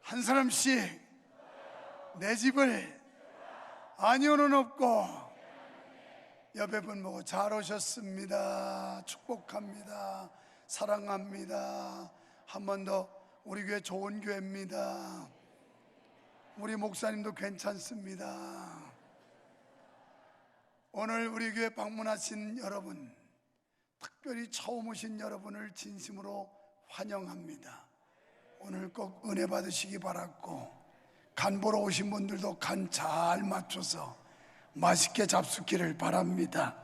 한 사람씩 내 집을 아니오는 없고 옆에 분 보고 잘 오셨습니다. 축복합니다. 사랑합니다. 한 번 더 우리 교회 좋은 교회입니다. 우리 목사님도 괜찮습니다. 오늘 우리 교회 방문하신 여러분, 특별히 처음 오신 여러분을 진심으로 환영합니다. 오늘 꼭 은혜 받으시기 바랐고, 간 보러 오신 분들도 간 잘 맞춰서 맛있게 잡수기를 바랍니다.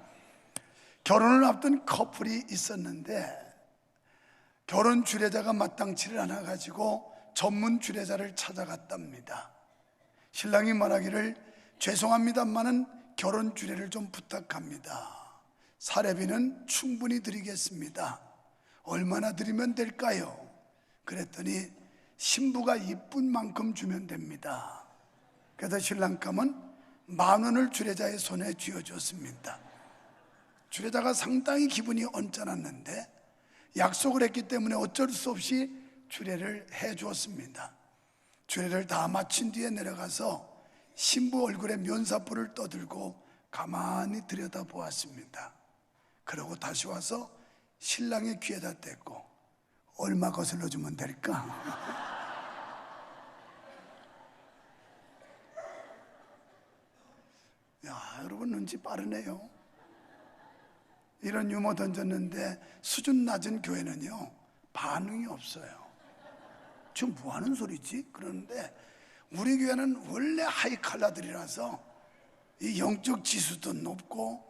결혼을 앞둔 커플이 있었는데 결혼 주례자가 마땅치를 않아 가지고 전문 주례자를 찾아갔답니다. 신랑이 말하기를 죄송합니다만은 결혼 주례를 좀 부탁합니다. 사례비는 충분히 드리겠습니다. 얼마나 드리면 될까요? 그랬더니 신부가 이쁜 만큼 주면 됩니다. 그래서 신랑감은 10,000원을 주례자의 손에 쥐어줬습니다. 주례자가 상당히 기분이 언짢았는데 약속을 했기 때문에 어쩔 수 없이 주례를 해주었습니다. 주례를 다 마친 뒤에 내려가서 신부 얼굴에 면사포를 떠들고 가만히 들여다보았습니다. 그러고 다시 와서 신랑의 귀에다 댔고 얼마 거슬러 주면 될까? 야, 여러분 눈치 빠르네요. 이런 유머 던졌는데 수준 낮은 교회는요 반응이 없어요. 지금 뭐 하는 소리지? 그러는데 우리 교회는 원래 하이칼라들이라서 이 영적 지수도 높고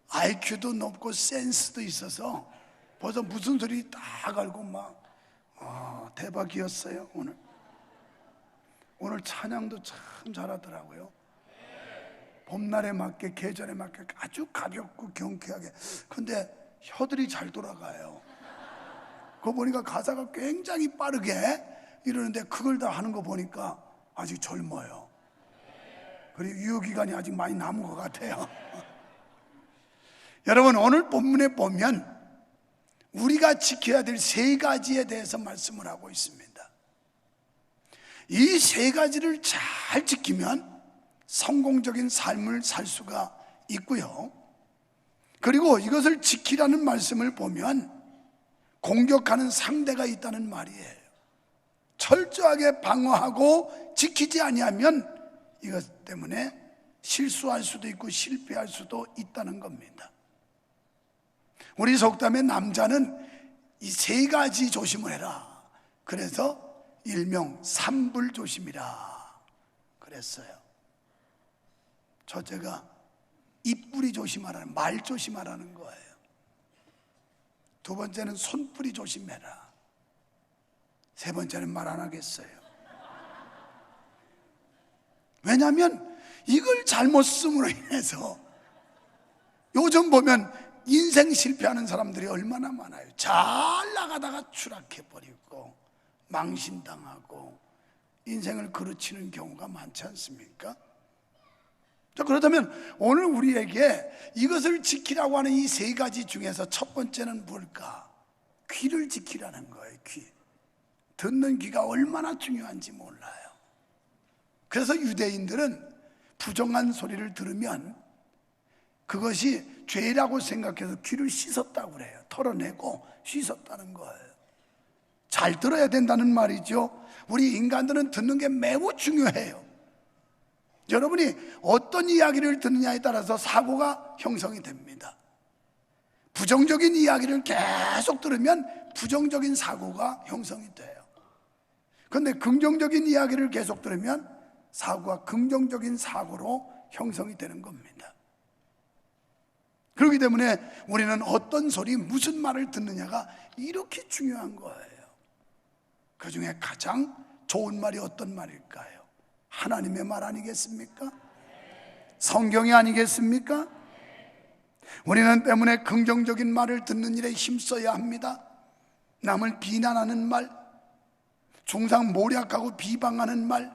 IQ도 높고 센스도 있어서 벌써 무슨 소리 다 알고 막 대박이었어요. 오늘 찬양도 참 잘하더라고요. 봄날에 맞게 계절에 맞게 아주 가볍고 경쾌하게. 근데 혀들이 잘 돌아가요. 그거 보니까 가사가 굉장히 빠르게 이러는데 그걸 다 하는 거 보니까 아직 젊어요. 그리고 유효기간이 아직 많이 남은 것 같아요. 여러분, 오늘 본문에 보면 우리가 지켜야 될 3가지에 대해서 말씀을 하고 있습니다. 이 3가지를 잘 지키면 성공적인 삶을 살 수가 있고요. 그리고 이것을 지키라는 말씀을 보면 공격하는 상대가 있다는 말이에요. 철저하게 방어하고 지키지 아니하면 이것 때문에 실수할 수도 있고 실패할 수도 있다는 겁니다. 우리 속담에 남자는 이 3가지 조심을 해라. 그래서 일명 삼불조심이라 그랬어요. 첫째가 입뿌리 조심하라는, 말 조심하라는 거예요. 두 번째는 손뿌리 조심해라. 세 번째는 말 안 하겠어요. 왜냐하면 이걸 잘못 쓰므로 인해서 요즘 보면 인생 실패하는 사람들이 얼마나 많아요. 잘 나가다가 추락해버리고 망신당하고 인생을 그르치는 경우가 많지 않습니까? 자, 그렇다면 오늘 우리에게 이것을 지키라고 하는 이 3가지 중에서 첫 번째는 뭘까? 귀를 지키라는 거예요. 귀. 듣는 귀가 얼마나 중요한지 몰라요. 그래서 유대인들은 부정한 소리를 들으면 그것이 죄라고 생각해서 귀를 씻었다고 그래요. 털어내고 씻었다는 거예요. 잘 들어야 된다는 말이죠. 우리 인간들은 듣는 게 매우 중요해요. 여러분이 어떤 이야기를 듣느냐에 따라서 사고가 형성이 됩니다. 부정적인 이야기를 계속 들으면 부정적인 사고가 형성이 돼요. 그런데 긍정적인 이야기를 계속 들으면 사고가 긍정적인 사고로 형성이 되는 겁니다. 그렇기 때문에 우리는 어떤 소리, 무슨 말을 듣느냐가 이렇게 중요한 거예요. 그 중에 가장 좋은 말이 어떤 말일까요? 하나님의 말 아니겠습니까? 성경이 아니겠습니까? 우리는 때문에 긍정적인 말을 듣는 일에 힘써야 합니다. 남을 비난하는 말, 중상 모략하고 비방하는 말,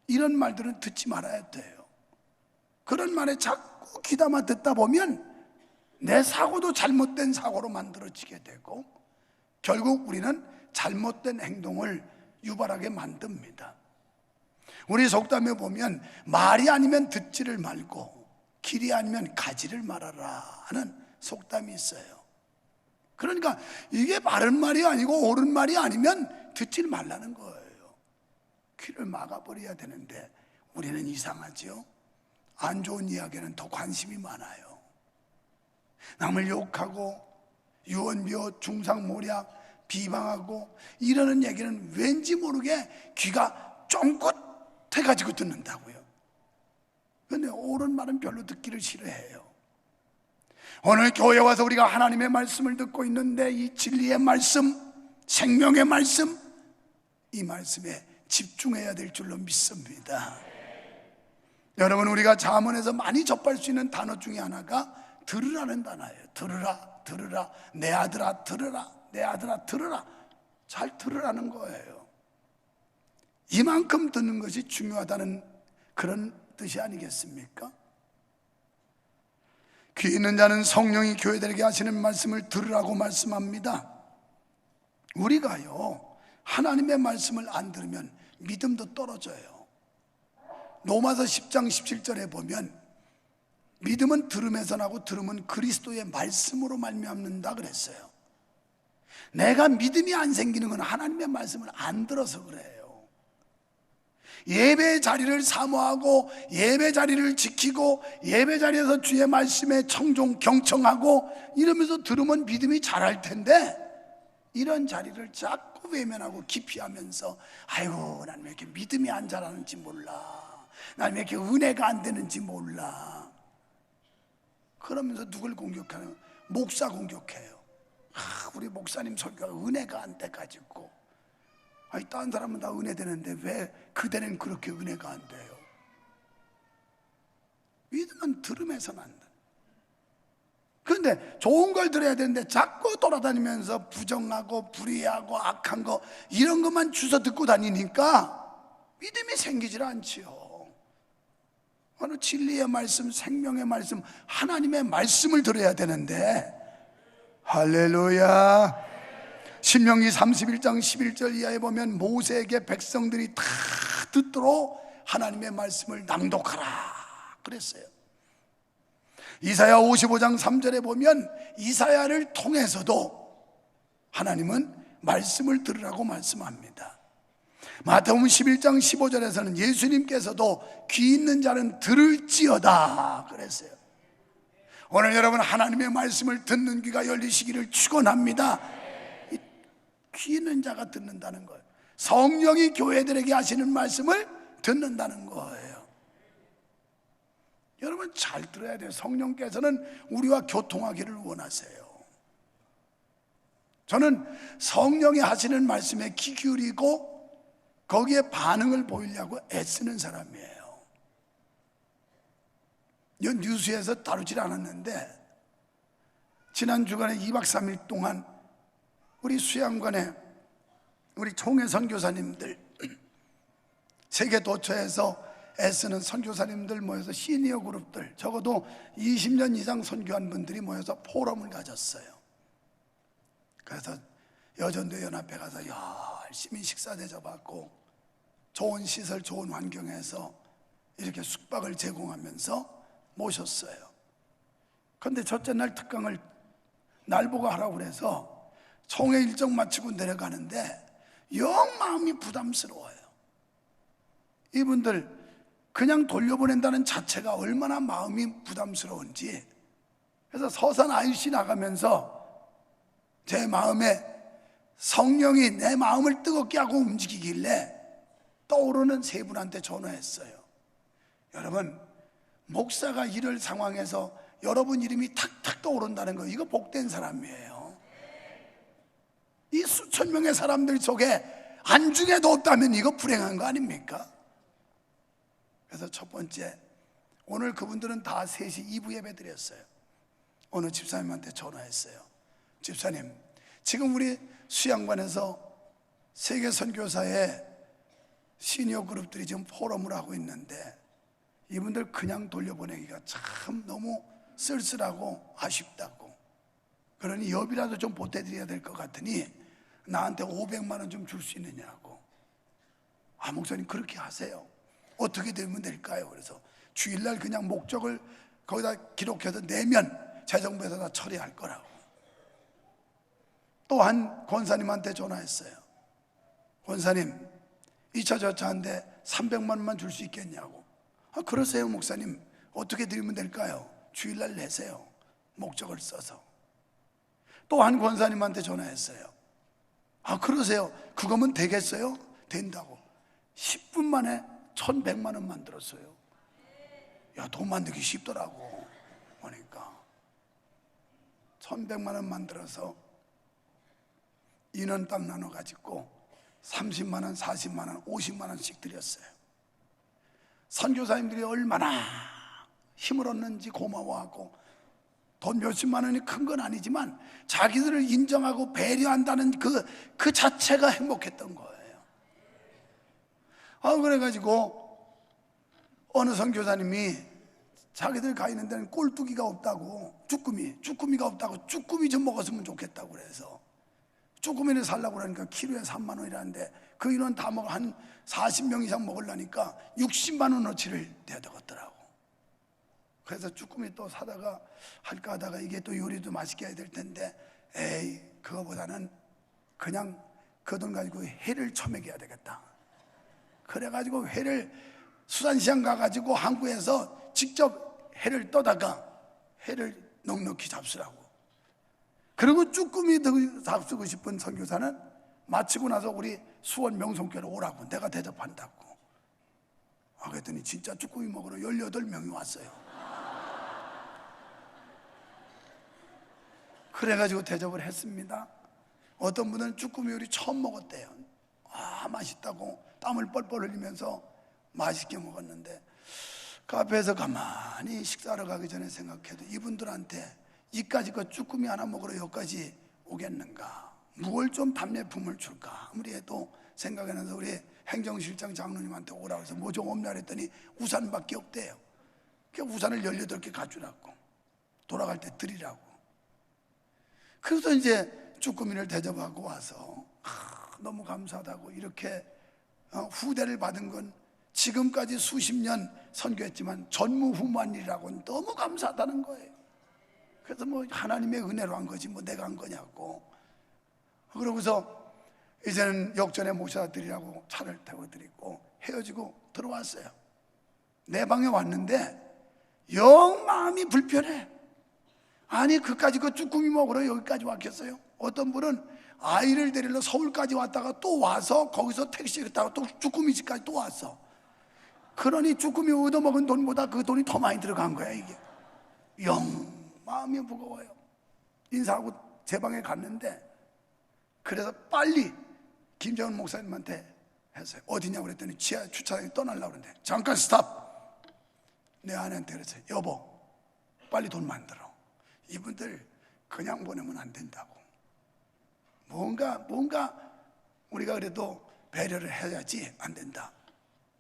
이런 말들은 듣지 말아야 돼요. 그런 말에 자꾸 귀담아 듣다 보면 내 사고도 잘못된 사고로 만들어지게 되고 결국 우리는 잘못된 행동을 유발하게 만듭니다. 우리 속담에 보면 말이 아니면 듣지를 말고 길이 아니면 가지를 말아라 하는 속담이 있어요. 그러니까 이게 바른 말이 아니고 옳은 말이 아니면 듣지 말라는 거예요. 귀를 막아버려야 되는데 우리는 이상하죠. 안 좋은 이야기는 더 관심이 많아요. 남을 욕하고 유언비어 중상모략 비방하고 이러는 얘기는 왠지 모르게 귀가 쫑긋해가지고 듣는다고요. 그런데 옳은 말은 별로 듣기를 싫어해요. 오늘 교회 와서 우리가 하나님의 말씀을 듣고 있는데 이 진리의 말씀, 생명의 말씀, 이 말씀에 집중해야 될 줄로 믿습니다. 여러분, 우리가 잠언에서 많이 접할 수 있는 단어 중에 하나가 들으라는 단어예요. 들으라, 들으라, 내 아들아 들으라, 내 아들아 들으라. 잘 들으라는 거예요. 이만큼 듣는 것이 중요하다는 그런 뜻이 아니겠습니까? 귀 있는 자는 성령이 교회들에게 하시는 말씀을 들으라고 말씀합니다. 우리가요, 하나님의 말씀을 안 들으면 믿음도 떨어져요. 로마서 10장 17절에 보면 믿음은 들음에서 나고 들음은 그리스도의 말씀으로 말미암는다 그랬어요. 내가 믿음이 안 생기는 건 하나님의 말씀을 안 들어서 그래요. 예배 자리를 사모하고 예배 자리를 지키고 예배 자리에서 주의 말씀에 청종 경청하고 이러면서 들으면 믿음이 자랄 텐데, 이런 자리를 자꾸 외면하고 기피하면서 아이고 나는 왜 이렇게 믿음이 안 자라는지 몰라, 나는 왜 이렇게 은혜가 안 되는지 몰라, 그러면서 누굴 공격하는? 목사 공격해요. 우리 목사님 설교가 은혜가 안 돼가지고, 아니 다른 사람은 다 은혜 되는데 왜 그대는 그렇게 은혜가 안 돼요? 믿음은 들음에서 난다. 그런데 좋은 걸 들어야 되는데 자꾸 돌아다니면서 부정하고 불의하고 악한 거 이런 것만 주워 듣고 다니니까 믿음이 생기질 않지요. 어느 진리의 말씀, 생명의 말씀, 하나님의 말씀을 들어야 되는데, 할렐루야. 신명기 31장 11절 이하에 보면 모세에게 백성들이 다 듣도록 하나님의 말씀을 낭독하라 그랬어요. 이사야 55장 3절에 보면 이사야를 통해서도 하나님은 말씀을 들으라고 말씀합니다. 마태복음 11장 15절에서는 예수님께서도 귀 있는 자는 들을지어다 그랬어요. 오늘 여러분 하나님의 말씀을 듣는 귀가 열리시기를 축원합니다. 귀 있는 자가 듣는다는 거예요. 성령이 교회들에게 하시는 말씀을 듣는다는 거예요. 여러분 잘 들어야 돼요. 성령께서는 우리와 교통하기를 원하세요. 저는 성령이 하시는 말씀에 귀 기울이고 거기에 반응을 보이려고 애쓰는 사람이에요. 이 뉴스에서 다루질 않았는데 지난 주간에 2박 3일 동안 우리 수양관에 우리 총회 선교사님들, 세계 도처에서 애쓰는 선교사님들 모여서 시니어 그룹들, 적어도 20년 이상 선교한 분들이 모여서 포럼을 가졌어요. 그래서 여전도 연합회 가서 열심히 식사 대접받고 좋은 시설, 좋은 환경에서 이렇게 숙박을 제공하면서 모셨어요. 그런데 첫째 날 특강을 날 보고 하라고 그래서 총회 일정 마치고 내려가는데 영 마음이 부담스러워요. 이분들 그냥 돌려보낸다는 자체가 얼마나 마음이 부담스러운지. 그래서 서산 IC 나가면서 제 마음에 성령이 내 마음을 뜨겁게 하고 움직이길래 떠오르는 세 분한테 전화했어요. 여러분, 목사가 이럴 상황에서 여러분 이름이 탁탁 떠오른다는 거, 이거 복된 사람이에요. 이 수천 명의 사람들 속에 안중에도 없다면 이거 불행한 거 아닙니까? 그래서 첫 번째, 오늘 그분들은 다 3시 2부 예배 드렸어요. 어느 집사님한테 전화했어요. 집사님, 지금 우리 수양관에서 세계 선교사의 시니어 그룹들이 지금 포럼을 하고 있는데 이분들 그냥 돌려보내기가 참 너무 쓸쓸하고 아쉽다고, 그러니 여비라도 좀 보태드려야 될 것 같으니 나한테 500만 원 좀 줄 수 있느냐고. 목사님 그렇게 하세요. 어떻게 되면 될까요? 그래서 주일날 그냥 목적을 거기다 기록해서 내면 재정부에서 다 처리할 거라고. 또 한 권사님한테 전화했어요. 권사님, 이차 저차한데 300만 원만 줄 수 있겠냐고. 그러세요 목사님. 어떻게 드리면 될까요? 주일날 내세요. 목적을 써서. 또 한 권사님한테 전화했어요. 그러세요. 그거면 되겠어요? 된다고. 10분 만에 1,100만 원 만들었어요. 야, 돈 만들기 쉽더라고. 보니까 1,100만 원 만들어서 인원 딱 나눠가지고 30만 원, 40만 원, 50만 원씩 드렸어요. 선교사님들이 얼마나 힘을 얻는지 고마워하고, 돈 몇십만 원이 큰 건 아니지만 자기들을 인정하고 배려한다는 그 자체가 행복했던 거예요. 그래가지고 어느 선교사님이 자기들 가 있는 데는 꼴뚜기가 없다고, 쭈꾸미가 없다고, 쭈꾸미 좀 먹었으면 좋겠다고 그래서 쭈꾸미를 살라고 그러니까 키로에 3만 원이라는데 그 인원 다 먹어 한 40명 이상 먹으려니까 60만 원어치를 내야 되겠더라고. 그래서 쭈꾸미 또 사다가 할까 하다가 이게 또 요리도 맛있게 해야 될 텐데, 에이, 그거보다는 그냥 그 돈 가지고 회를 처먹여야 되겠다. 그래가지고 회를 수산시장 가가지고 항구에서 직접 회를 떠다가 회를 넉넉히 잡수라고. 그리고 쭈꾸미 잡수고 싶은 선교사는 마치고 나서 우리 수원 명성교로 오라고, 내가 대접한다고. 그랬더니 진짜 쭈꾸미 먹으러 18명이 왔어요. 그래가지고 대접을 했습니다. 어떤 분은 쭈꾸미 요리 처음 먹었대요. 맛있다고 땀을 뻘뻘 흘리면서 맛있게 먹었는데, 그 앞에서 가만히 식사하러 가기 전에 생각해도 이분들한테 이까지 그 쭈꾸미 하나 먹으러 여기까지 오겠는가, 무얼 좀 답례품을 줄까 아무리 해도 생각이 나서 우리 행정실장 장로님한테 오라고 해서 뭐 좀 없냐 그랬더니 우산밖에 없대요. 그 우산을 18개 가주라고, 돌아갈 때 드리라고. 그래서 이제 쭈꾸미를 대접하고 와서 너무 감사하다고, 이렇게 후대를 받은 건 지금까지 수십 년 선교했지만 전무후무한 일이라고 너무 감사하다는 거예요. 그래서 뭐 하나님의 은혜로 한 거지 뭐 내가 한 거냐고. 그러고서 이제는 역전에 모셔다 드리라고 차를 태워 드리고 헤어지고 들어왔어요. 내 방에 왔는데 영 마음이 불편해. 아니 그까지 그 쭈꾸미 먹으러 여기까지 왔겠어요? 어떤 분은 아이를 데리러 서울까지 왔다가 또 와서 거기서 택시를 타고 또 쭈꾸미 집까지 또 왔어. 그러니 쭈꾸미 얻어먹은 돈보다 그 돈이 더 많이 들어간 거야. 이게 영 마음이 무거워요. 인사하고 제 방에 갔는데, 그래서 빨리 김정은 목사님한테 했어요. 어디냐고 그랬더니 지하 주차장에 떠나려고 그러는데, 잠깐 스탑. 내 아내한테 그랬어요. 여보, 빨리 돈 만들어. 이분들 그냥 보내면 안 된다고. 뭔가 우리가 그래도 배려를 해야지 안 된다.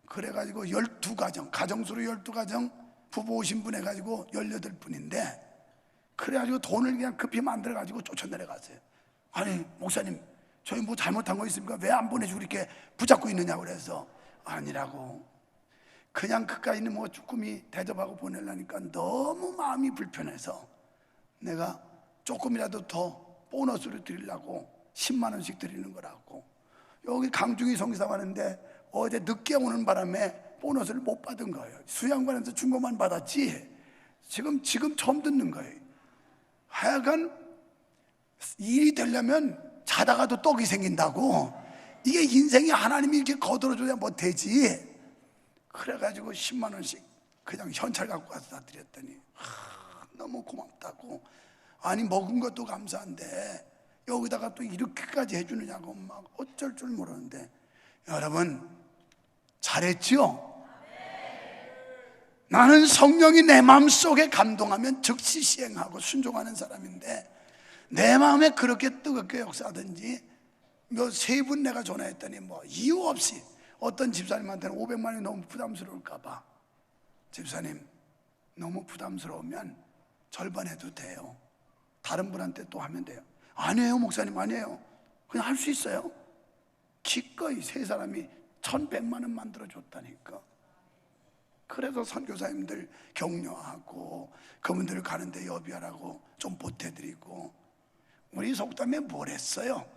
그래가지고 12가정, 가정수로 12가정, 부부 50분 해가지고 18분인데, 그래가지고 돈을 그냥 급히 만들어가지고 쫓아내려갔어요. 아니 목사님, 저희 뭐 잘못한 거 있습니까? 왜 안 보내주고 이렇게 붙잡고 있느냐고. 그래서 아니라고, 그냥 그까지는 뭐 쭈꾸미 대접하고 보내려니까 너무 마음이 불편해서 내가 조금이라도 더 보너스를 드리려고 10만 원씩 드리는 거라고. 여기 강중희 성기사 왔는데 어제 늦게 오는 바람에 보너스를 못 받은 거예요. 수양관에서 준 것만 받았지 지금 처음 듣는 거예요. 하여간 일이 되려면 자다가도 떡이 생긴다고. 이게 인생이 하나님이 이렇게 거들어줘야 뭐 되지. 그래가지고 10만 원씩 그냥 현찰 갖고 가서 다 드렸더니 너무 고맙다고. 아니 먹은 것도 감사한데 여기다가 또 이렇게까지 해주느냐고 막 어쩔 줄 모르는데, 여러분 잘했죠? 나는 성령이 내 마음속에 감동하면 즉시 시행하고 순종하는 사람인데, 내 마음에 그렇게 뜨겁게 역사하든지 몇 세 분 내가 전화했더니 뭐 이유 없이 어떤 집사님한테는 500만 원이 너무 부담스러울까 봐, 집사님 너무 부담스러우면 절반 해도 돼요. 다른 분한테 또 하면 돼요. 아니에요 목사님, 아니에요. 그냥 할 수 있어요. 기꺼이 세 사람이 1,100만 원 만들어줬다니까. 그래서 선교사님들 격려하고 그분들 가는데 여비하라고 좀 보태드리고. 우리 속담에 뭘 했어요?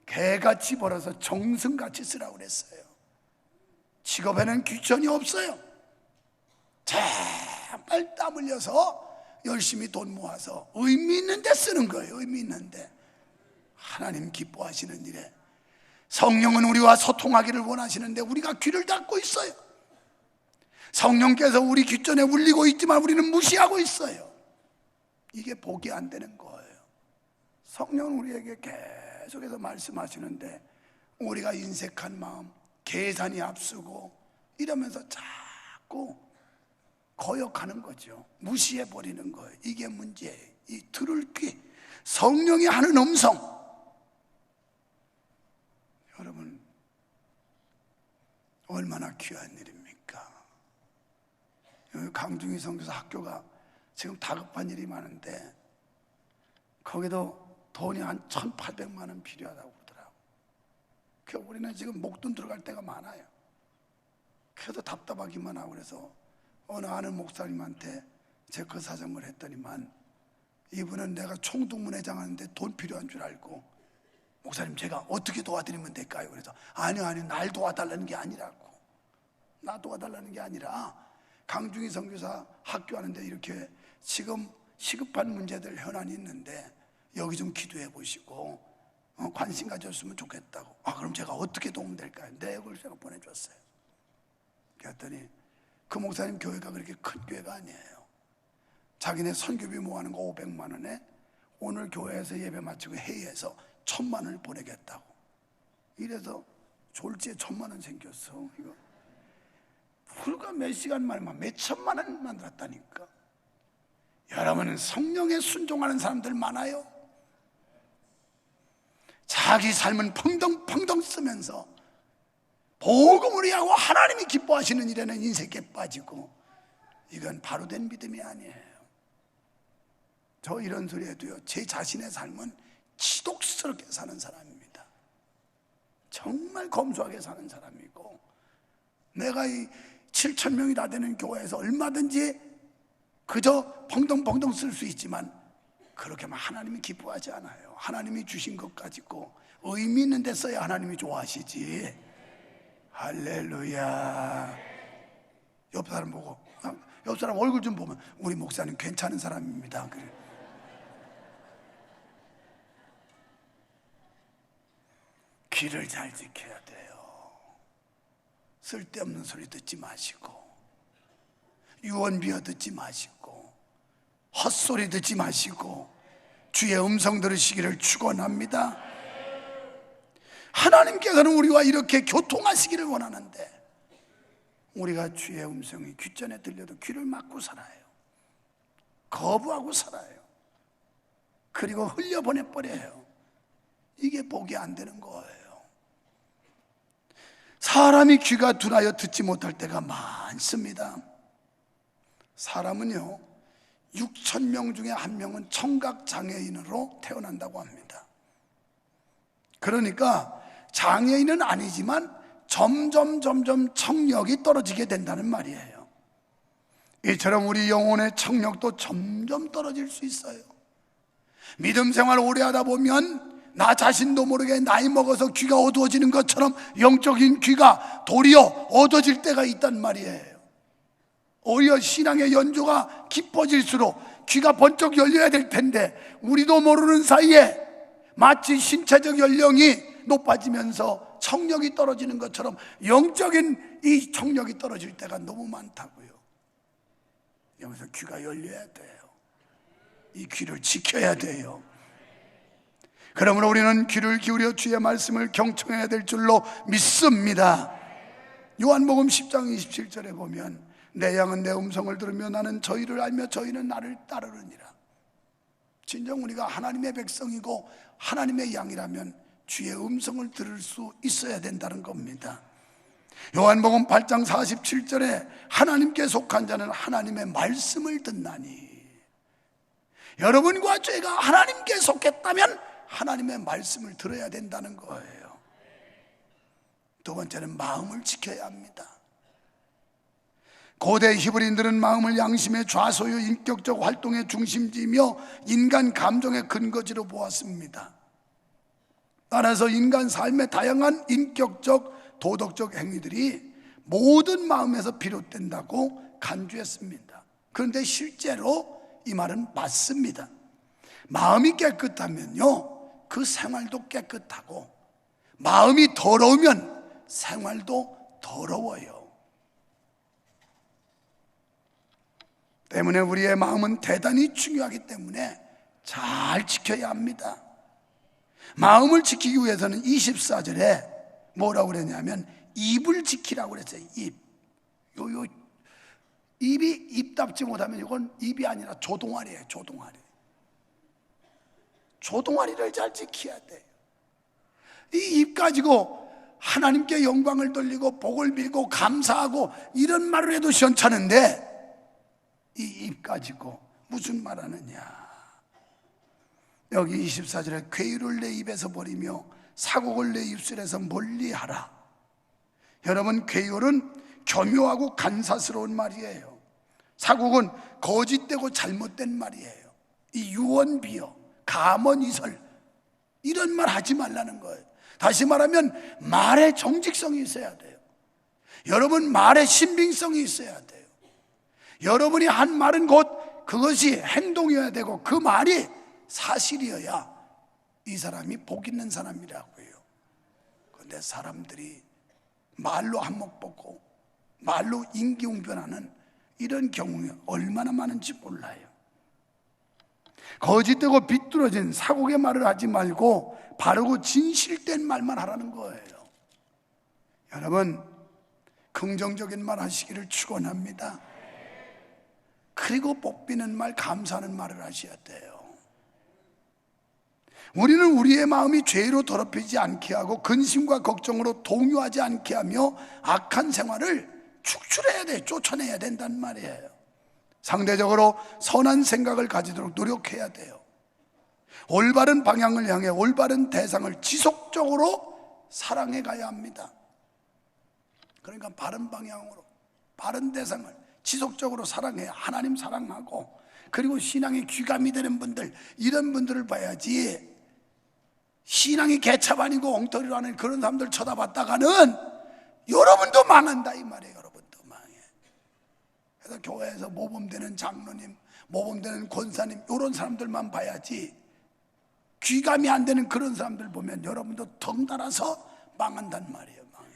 개같이 벌어서 정승같이 쓰라고 그랬어요. 직업에는 귀천이 없어요. 정말 땀 흘려서 열심히 돈 모아서 의미 있는 데 쓰는 거예요. 의미 있는데. 하나님 기뻐하시는 일에 성령은 우리와 소통하기를 원하시는데 우리가 귀를 닫고 있어요. 성령께서 우리 귓전에 울리고 있지만 우리는 무시하고 있어요. 이게 복이 안 되는 거예요. 성령은 우리에게 계속해서 말씀하시는데 우리가 인색한 마음, 계산이 앞서고 이러면서 자꾸 거역하는 거죠. 무시해버리는 거예요. 이게 문제예요. 이 들을 귀, 성령이 하는 음성. 여러분, 얼마나 귀한 일입니까? 여기 강중희 선교사 학교가 지금 다급한 일이 많은데 거기도 돈이 한 1,800만 원 필요하다고 그러더라고요. 그래서 우리는 지금 목돈 들어갈 때가 많아요. 그래도 답답하기만 하고 그래서 어느 아는 목사님한테 제 그 사정을 했더니만 이분은 내가 총동문회장 하는데 돈 필요한 줄 알고 목사님 제가 어떻게 도와드리면 될까요? 그래서 아니요 날 도와달라는 게 아니라고. 나 도와달라는 게 아니라 강중희 선교사 학교 하는데 이렇게 지금 시급한 문제들 현안이 있는데 여기 좀 기도해 보시고 관심 가졌으면 좋겠다고. 그럼 제가 어떻게 도움될까요? 내역을 제가 보내줬어요. 그랬더니 그 목사님 교회가 그렇게 큰 교회가 아니에요. 자기네 선교비 모아는 거 500만 원에 오늘 교회에서 예배 마치고 회의해서 1,000만 원을 보내겠다고. 이래서 졸지에 1,000만 원 생겼어. 이거 불과 몇 시간 만에 몇 천만 원 만들었다니까. 여러분, 성령에 순종하는 사람들 많아요. 자기 삶은 펑덩펑덩 쓰면서 복음을 위하고 하나님이 기뻐하시는 일에는 인색에 빠지고, 이건 바로 된 믿음이 아니에요. 저 이런 소리 해도요, 제 자신의 삶은 지독스럽게 사는 사람입니다. 정말 검소하게 사는 사람이고, 내가 이 7,000명이 다 되는 교회에서 얼마든지 그저 펑덩펑덩 쓸 수 있지만 그렇게만 하나님이 기뻐하지 않아요. 하나님이 주신 것 가지고 의미 있는 데 써야 하나님이 좋아하시지. 할렐루야. 옆 사람 보고, 옆 사람 얼굴 좀 보면 우리 목사님 괜찮은 사람입니다. 그래. 귀를 잘 지켜야 돼요. 쓸데없는 소리 듣지 마시고, 유언비어 듣지 마시고, 헛소리 듣지 마시고 주의 음성 들으시기를 축원합니다. 하나님께서는 우리와 이렇게 교통하시기를 원하는데 우리가 주의 음성이 귓전에 들려도 귀를 막고 살아요. 거부하고 살아요. 그리고 흘려보내버려요. 이게 복이 안 되는 거예요. 사람이 귀가 둔하여 듣지 못할 때가 많습니다. 사람은요 6,000명 중에 1명은 청각장애인으로 태어난다고 합니다. 그러니까 장애인은 아니지만 점점 청력이 떨어지게 된다는 말이에요. 이처럼 우리 영혼의 청력도 점점 떨어질 수 있어요. 믿음 생활 오래 하다 보면 나 자신도 모르게 나이 먹어서 귀가 어두워지는 것처럼 영적인 귀가 도리어 어두워질 때가 있단 말이에요. 오히려 신앙의 연조가 깊어질수록 귀가 번쩍 열려야 될 텐데 우리도 모르는 사이에 마치 신체적 연령이 높아지면서 청력이 떨어지는 것처럼 영적인 이 청력이 떨어질 때가 너무 많다고요. 여기서 귀가 열려야 돼요. 이 귀를 지켜야 돼요. 그러므로 우리는 귀를 기울여 주의 말씀을 경청해야 될 줄로 믿습니다. 요한복음 10장 27절에 보면 내 양은 내 음성을 들으며 나는 저희를 알며 저희는 나를 따르느니라. 진정 우리가 하나님의 백성이고 하나님의 양이라면 주의 음성을 들을 수 있어야 된다는 겁니다. 요한복음 8장 47절에 하나님께 속한 자는 하나님의 말씀을 듣나니, 여러분과 제가 하나님께 속했다면 하나님의 말씀을 들어야 된다는 거예요. 두 번째는 마음을 지켜야 합니다. 고대 히브리인들은 마음을 양심의 좌소요 인격적 활동의 중심지며 인간 감정의 근거지로 보았습니다. 따라서 인간 삶의 다양한 인격적 도덕적 행위들이 모든 마음에서 비롯된다고 간주했습니다. 그런데 실제로 이 말은 맞습니다. 마음이 깨끗하면요, 그 생활도 깨끗하고, 마음이 더러우면 생활도 더러워요. 때문에 우리의 마음은 대단히 중요하기 때문에 잘 지켜야 합니다. 마음을 지키기 위해서는 24절에 뭐라고 그랬냐면 입을 지키라고 그랬어요. 입이 입답지 못하면 이건 입이 아니라 조동아리예요. 조동아리를 잘 지켜야 돼요. 이 입 가지고 하나님께 영광을 돌리고 복을 빌고 감사하고 이런 말을 해도 시원찮은데, 이 입 가지고 무슨 말 하느냐. 여기 24절에 괴유를 내 입에서 버리며 사곡을 내 입술에서 멀리하라. 여러분, 괴유는 교묘하고 간사스러운 말이에요. 사곡은 거짓되고 잘못된 말이에요. 이 유언비어, 감언이설, 이런 말 하지 말라는 거예요. 다시 말하면 말에 정직성이 있어야 돼요. 여러분, 말에 신빙성이 있어야 돼요. 여러분이 한 말은 곧 그것이 행동이어야 되고 그 말이 사실이어야 이 사람이 복 있는 사람이라고 해요. 그런데 사람들이 말로 한몫 뽑고 말로 임기응변하는 이런 경우가 얼마나 많은지 몰라요. 거짓되고 비뚤어진 사곡의 말을 하지 말고 바르고 진실된 말만 하라는 거예요. 여러분, 긍정적인 말 하시기를 축원합니다. 그리고 복비는 말, 감사하는 말을 하셔야 돼요. 우리는 우리의 마음이 죄로 더럽히지 않게 하고 근심과 걱정으로 동요하지 않게 하며 악한 생활을 축출해야 돼, 쫓아내야 된단 말이에요. 상대적으로 선한 생각을 가지도록 노력해야 돼요. 올바른 방향을 향해 올바른 대상을 지속적으로 사랑해 가야 합니다. 그러니까 바른 방향으로 바른 대상을 지속적으로 사랑해야 하나님 사랑하고, 그리고 신앙에 귀감이 되는 분들, 이런 분들을 봐야지 신앙이 개차반이고 엉터리로 하는 그런 사람들 쳐다봤다가는 여러분도 망한다 이 말이에요. 여러분도 망해. 그래서 교회에서 모범되는 장로님, 모범되는 권사님, 이런 사람들만 봐야지 귀감이 안 되는 그런 사람들 보면 여러분도 덩달아서 망한단 말이에요. 망해.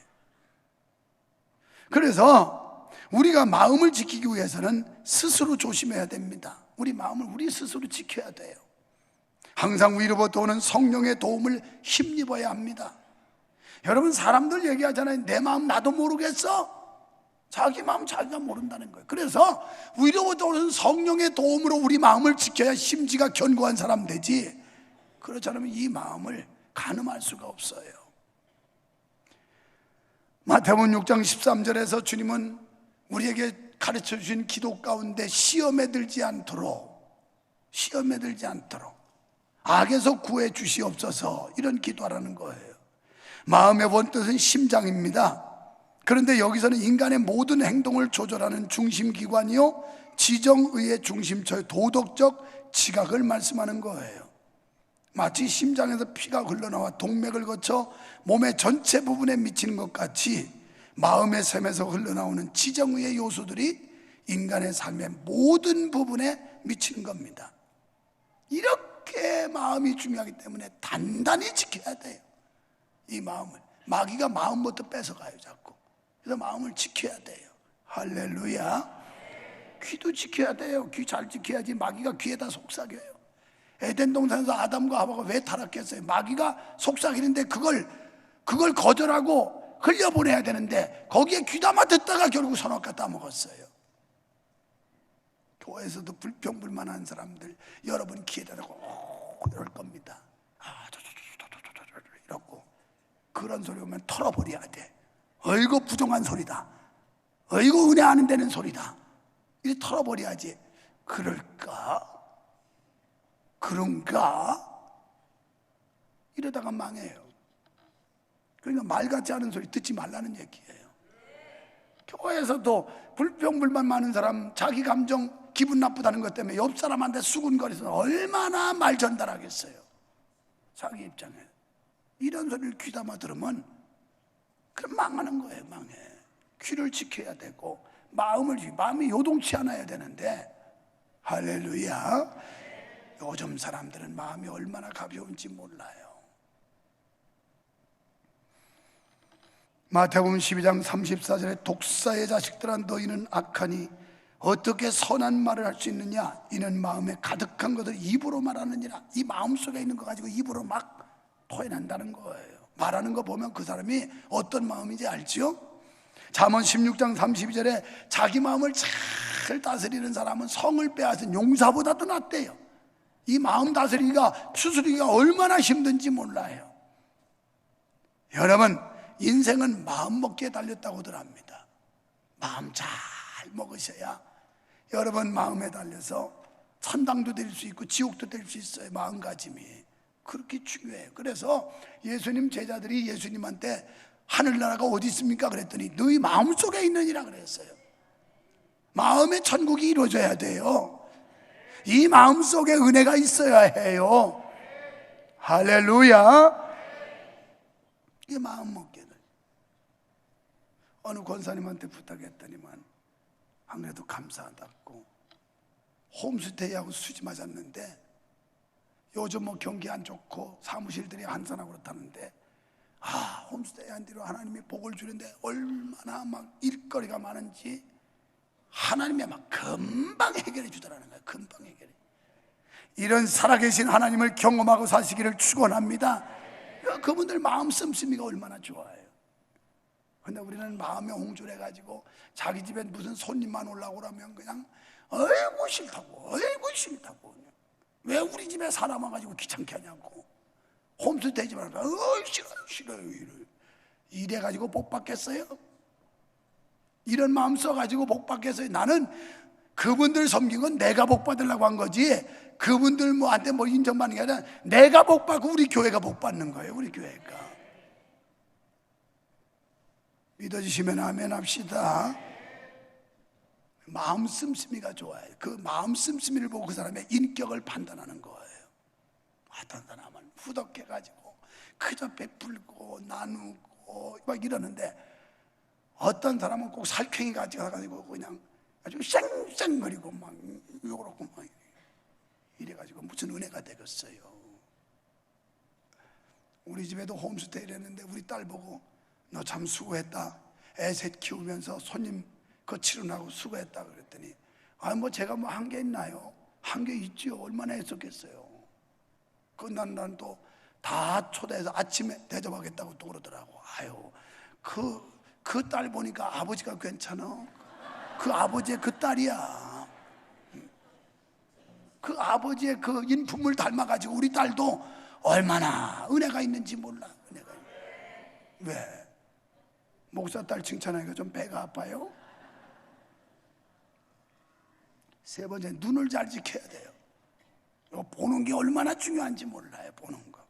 그래서 우리가 마음을 지키기 위해서는 스스로 조심해야 됩니다. 우리 마음을 우리 스스로 지켜야 돼요. 항상 위로부터 오는 성령의 도움을 힘입어야 합니다. 여러분, 사람들 얘기하잖아요. 내 마음 나도 모르겠어. 자기 마음 자기가 모른다는 거예요. 그래서 위로부터 오는 성령의 도움으로 우리 마음을 지켜야 심지가 견고한 사람 되지, 그렇지 않으면 이 마음을 가늠할 수가 없어요. 마태복음 6장 13절에서 주님은 우리에게 가르쳐 주신 기도 가운데 시험에 들지 않도록 악에서 구해 주시옵소서, 이런 기도하라는 거예요. 마음의 원뜻은 심장입니다. 그런데 여기서는 인간의 모든 행동을 조절하는 중심기관이요, 지정의의 중심처의 도덕적 지각을 말씀하는 거예요. 마치 심장에서 피가 흘러나와 동맥을 거쳐 몸의 전체 부분에 미치는 것 같이 마음의 샘에서 흘러나오는 지정의의 요소들이 인간의 삶의 모든 부분에 미치는 겁니다. 이렇게 마음이 중요하기 때문에 단단히 지켜야 돼요. 이 마음을. 마귀가 마음부터 뺏어가요, 자꾸. 그래서 마음을 지켜야 돼요. 할렐루야. 귀도 지켜야 돼요. 귀 잘 지켜야지 마귀가 귀에다 속삭여요. 에덴 동산에서 아담과 하와가 왜 타락했어요? 마귀가 속삭이는데 그걸 거절하고 흘려보내야 되는데 거기에 귀담아 듣다가 결국 선악과 따먹었어요. 교회에서도 불평불만한 사람들 여러분 귀에다 대고 이럴 겁니다. 이러고 그런 소리 오면 털어버려야 돼. 어이구 부정한 소리다, 어이구 은혜 안 되는 소리다, 이렇게 털어버려야지. 그런가 이러다가 망해요. 그러니까 말 같지 않은 소리 듣지 말라는 얘기예요. 교회에서도 불평불만 많은 사람, 자기 감정 기분 나쁘다는 것 때문에 옆 사람한테 수군거려서 얼마나 말 전달하겠어요. 자기 입장에 이런 소리를 귀담아 들으면 그럼 망하는 거예요. 망해. 귀를 지켜야 되고 마음이 요동치 않아야 되는데, 할렐루야. 요즘 사람들은 마음이 얼마나 가벼운지 몰라요. 마태복음 12장 34절에 독사의 자식들아 너희는 악하니 어떻게 선한 말을 할 수 있느냐? 이는 마음에 가득한 것을 입으로 말하느니라. 이 마음속에 있는 거 가지고 입으로 막 토해낸다는 거예요. 말하는 거 보면 그 사람이 어떤 마음인지 알죠? 잠언 16장 32절에 자기 마음을 잘 다스리는 사람은 성을 빼앗은 용사보다도 낫대요. 이 마음 다스리기가, 추스리기가 얼마나 힘든지 몰라요. 여러분, 인생은 마음 먹기에 달렸다고들 합니다. 마음 잘 먹으셔야 여러분 마음에 달려서 천당도 될 수 있고 지옥도 될 수 있어요. 마음가짐이 그렇게 중요해요. 그래서 예수님 제자들이 예수님한테 하늘나라가 어디 있습니까? 그랬더니 너희 마음속에 있느니라 그랬어요. 마음의 천국이 이루어져야 돼요. 이 마음속에 은혜가 있어야 해요. 할렐루야. 이게 마음 먹게 돼. 어느 권사님한테 부탁했더니만 안 그래도 감사하다고 홈스테이하고 수지 맞았는데 요즘 뭐 경기 안 좋고 사무실들이 한산하고 그렇다는데, 홈스테이 한 뒤로 하나님이 복을 주는데 얼마나 막 일거리가 많은지 하나님이 막 금방 해결해 주더라는 거예요. 금방 해결해. 이런 살아계신 하나님을 경험하고 사시기를 축원합니다. 그분들 마음 씀씀이가 얼마나 좋아요. 근데 우리는 마음에 홍조해가지고 자기 집에 무슨 손님만 올라오고 그러면 그냥 어이구 싫다고, 어이구 싫다고. 왜 우리 집에 사람 와가지고 귀찮게 하냐고. 홈스테이 집 하니까 싫어요. 이래가지고 복 받겠어요? 이런 마음 써가지고 복 받겠어요? 나는 그분들 섬긴 건 내가 복 받으려고 한 거지, 그분들 뭐한테 뭐 인정받는 게 아니라 내가 복 받고 우리 교회가 복 받는 거예요. 우리 교회가. 믿어주시면 아멘 합시다. 마음 씀씀이가 좋아요. 그 마음 씀씀이를 보고 그 사람의 인격을 판단하는 거예요. 어떤 사람은 후덕해가지고 그저 베풀고 나누고 막 이러는데, 어떤 사람은 꼭 살쾡이 가지고 그냥 아주 쌩쌩거리고 막 요렇고 막 이래가지고 무슨 은혜가 되겠어요. 우리 집에도 홈스테이를 했는데 우리 딸 보고 너 참 수고했다. 애 셋 키우면서 손님 치료하고 수고했다 그랬더니, 뭐 제가 뭐 한 게 있나요? 한 게 있지요. 얼마나 했었겠어요. 난 또 다 초대해서 아침에 대접하겠다고 또 그러더라고. 그 딸 보니까 아버지가 괜찮아. 그 아버지의 그 딸이야. 그 아버지의 그 인품을 닮아가지고 우리 딸도 얼마나 은혜가 있는지 몰라. 은혜가 왜? 목사 딸 칭찬하니까 좀 배가 아파요? 세 번째, 눈을 잘 지켜야 돼요. 보는 게 얼마나 중요한지 몰라요. 보는 거.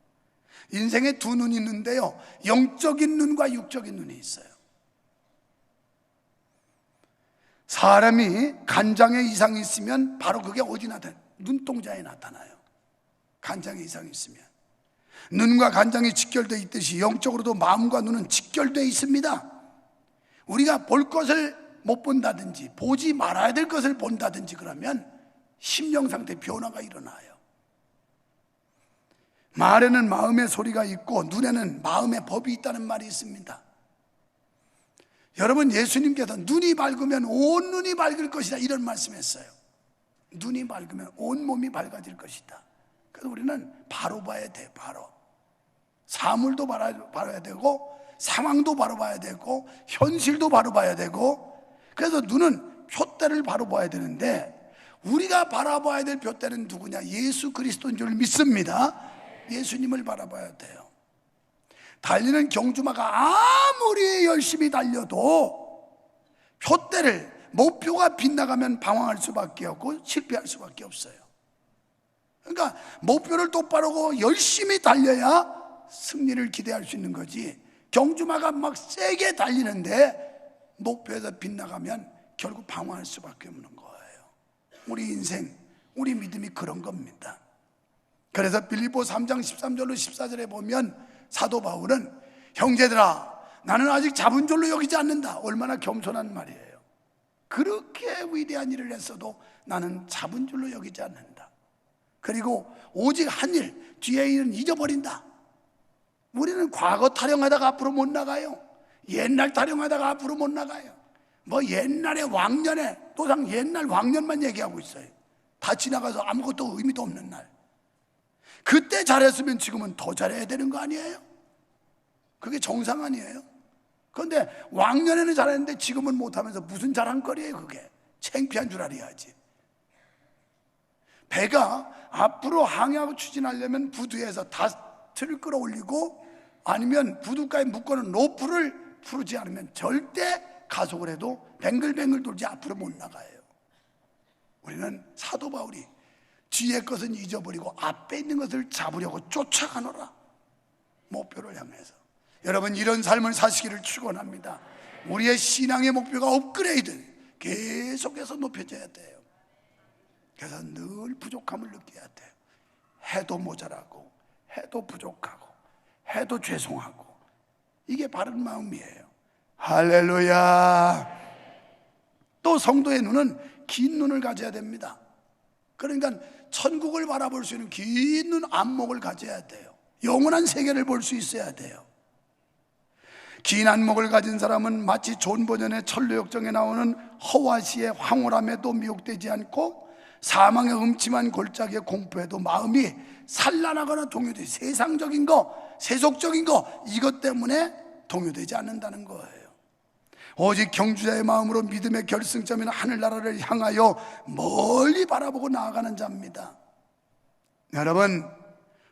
인생에 두 눈이 있는데요, 영적인 눈과 육적인 눈이 있어요. 사람이 간장에 이상이 있으면 바로 그게 어디 나타나요? 눈동자에 나타나요. 간장에 이상이 있으면. 눈과 간장이 직결되어 있듯이 영적으로도 마음과 눈은 직결되어 있습니다. 우리가 볼 것을 못 본다든지 보지 말아야 될 것을 본다든지 그러면 심령 상태 변화가 일어나요. 말에는 마음의 소리가 있고 눈에는 마음의 법이 있다는 말이 있습니다. 여러분, 예수님께서 눈이 밝으면 온 눈이 밝을 것이다 이런 말씀했어요. 눈이 밝으면 온 몸이 밝아질 것이다. 그래서 우리는 바로 봐야 돼. 바로 사물도 바라야 되고 상황도 바로 봐야 되고 현실도 바로 봐야 되고, 그래서 눈은 표대를 바로 봐야 되는데, 우리가 바라봐야 될 표대는 누구냐? 예수 그리스도인 줄 믿습니다. 예수님을 바라봐야 돼요. 달리는 경주마가 아무리 열심히 달려도 표대를, 목표가 빗나가면 방황할 수밖에 없고 실패할 수밖에 없어요. 그러니까 목표를 똑바로 열심히 달려야 승리를 기대할 수 있는 거지, 경주마가 막 세게 달리는데 목표에서 빗나가면 결국 방황할 수밖에 없는 거예요. 우리 인생, 우리 믿음이 그런 겁니다. 그래서 빌립보 3장 13절로 14절에 보면 사도 바울은 형제들아 나는 아직 잡은 줄로 여기지 않는다. 얼마나 겸손한 말이에요. 그렇게 위대한 일을 했어도 나는 잡은 줄로 여기지 않는다. 그리고 오직 한 일, 뒤에 일은 잊어버린다. 우리는 과거 타령하다가 앞으로 못 나가요. 옛날 타령하다가 앞으로 못 나가요. 뭐 옛날에 왕년에 또상 옛날 왕년만 얘기하고 있어요. 다 지나가서 아무것도 의미도 없는 날. 그때 잘했으면 지금은 더 잘해야 되는 거 아니에요? 그게 정상 아니에요? 그런데 왕년에는 잘했는데 지금은 못하면서 무슨 자랑거리예요 그게? 창피한 줄 알아야지. 배가 앞으로 항해하고 추진하려면 부두에서 다트를 끌어올리고 아니면 부두가에 묶어놓은 로프를 풀지 않으면 절대 가속을 해도 뱅글뱅글 돌지 앞으로 못 나가요. 우리는 사도 바울이 뒤에 것은 잊어버리고 앞에 있는 것을 잡으려고 쫓아가노라. 목표를 향해서. 여러분 이런 삶을 사시기를 축원합니다. 우리의 신앙의 목표가 업그레이드, 계속해서 높여져야 돼요. 그래서 늘 부족함을 느껴야 돼요. 해도 모자라고, 해도 부족하고, 해도 죄송하고, 이게 바른 마음이에요. 할렐루야. 또 성도의 눈은 긴 눈을 가져야 됩니다. 그러니까 천국을 바라볼 수 있는 긴 눈, 안목을 가져야 돼요. 영원한 세계를 볼 수 있어야 돼요. 긴 안목을 가진 사람은 마치 존 버전의 천루역정에 나오는 허와시의 황홀함에도 미혹되지 않고 사망의 음침한 골짜기의 공포에도 마음이 산란하거나 동요되지, 세상적인 거, 세속적인 거, 이것 때문에 동요되지 않는다는 거예요. 오직 경주자의 마음으로 믿음의 결승점인 하늘나라를 향하여 멀리 바라보고 나아가는 자입니다. 여러분,